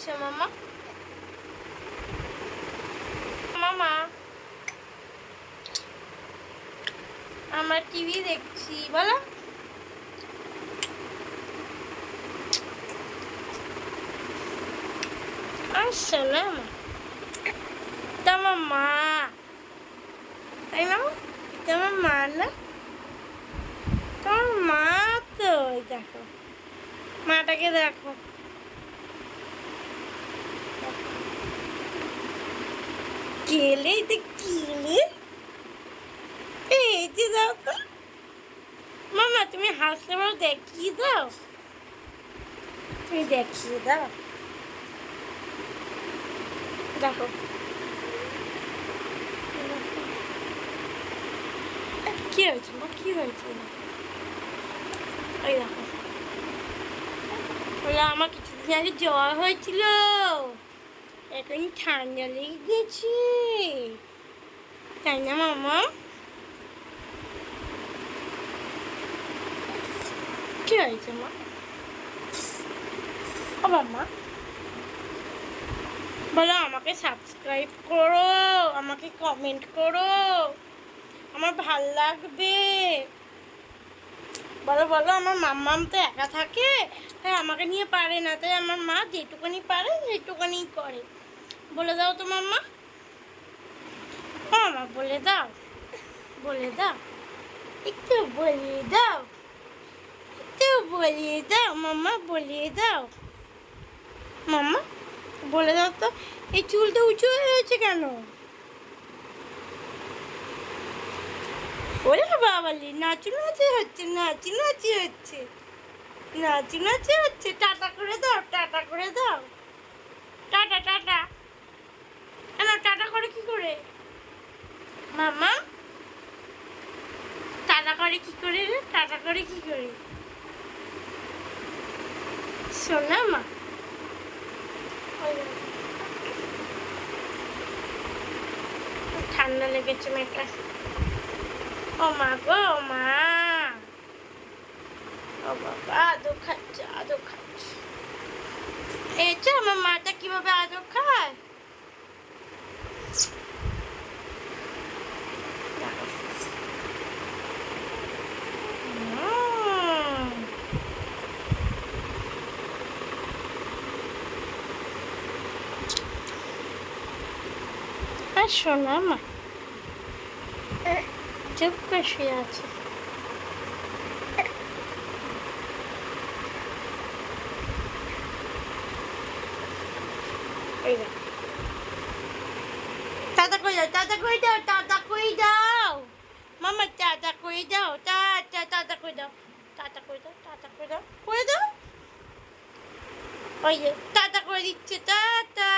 করছো মামা? মামা আমরা টিভি দেখছি, বলো। আসছো না তোমার মা, তাই না? তোমার মা না? তোমার মা তো, দেখো মাটাকে দেখো। কেলে তো কেলে, এই যে দাও তো মামা, তুমি হাসলে বলো, দেখিয়ে দাও, তুমি দেখিয়ে দাও, দেখো কি হয়েছে মা, কি হয়েছে? ওই দেখো, বলে আমার কিছুদিন আগে জ্বর হয়েছিল, এখন ঠান্ডা লেগে গেছে, তাই না মামা? কি হয়েছে মা? ও মামা বলো, আমাকে সাবস্ক্রাইব করো, আমাকে কমেন্ট করো, আমার ভাল লাগবে। বলো বলো, আমার মাম্মাম তো একা থাকে, তাই আমাকে নিয়ে পারে না, তাই আমার মা যেটুকানি পারে সেইটুকানি করে। বলে দাও তো মাম্মা, ও মামা বলে দাও, বলে দাও, একটু বলিয়ে দাও, একটু বলিয়ে দাও মাম্মা, বলিয়ে দাও মাম্মা, বলে দাও তো। এই চুলটা উঁচু হয়ে গেছে কেন? ওরে বাবালি, নাচু নাচি হচ্ছে, নাচি নাচি হচ্ছে, নাচি নাচি হচ্ছে। টাটা করে দাও, টাটা করে দাও, টাটা টাটা। কেন টাটা করে কি করে মামা? টাটা করে কি করে রে, টাটা করে কি করে? শোনা মা, ঠান্ডা লেগেছে মেয়েটা। ও মা গো মা, ও বাবা আদর খাচ্ছে, আদর খাচ্ছে। এই যে আমার মাটা কিভাবে আদর খায়। আর শোনা মা চুপ করে শুয়ে আছে। টাটা করে দাও, টাটা করে দাও, টাটা করে দাও মামা, টাটা করে দাও, টাটা টাটা করে দাও, টাটা করে দাও, টাটা করে দাও, করে দাও। ওই যে টাটা করে দিচ্ছে, টাটা।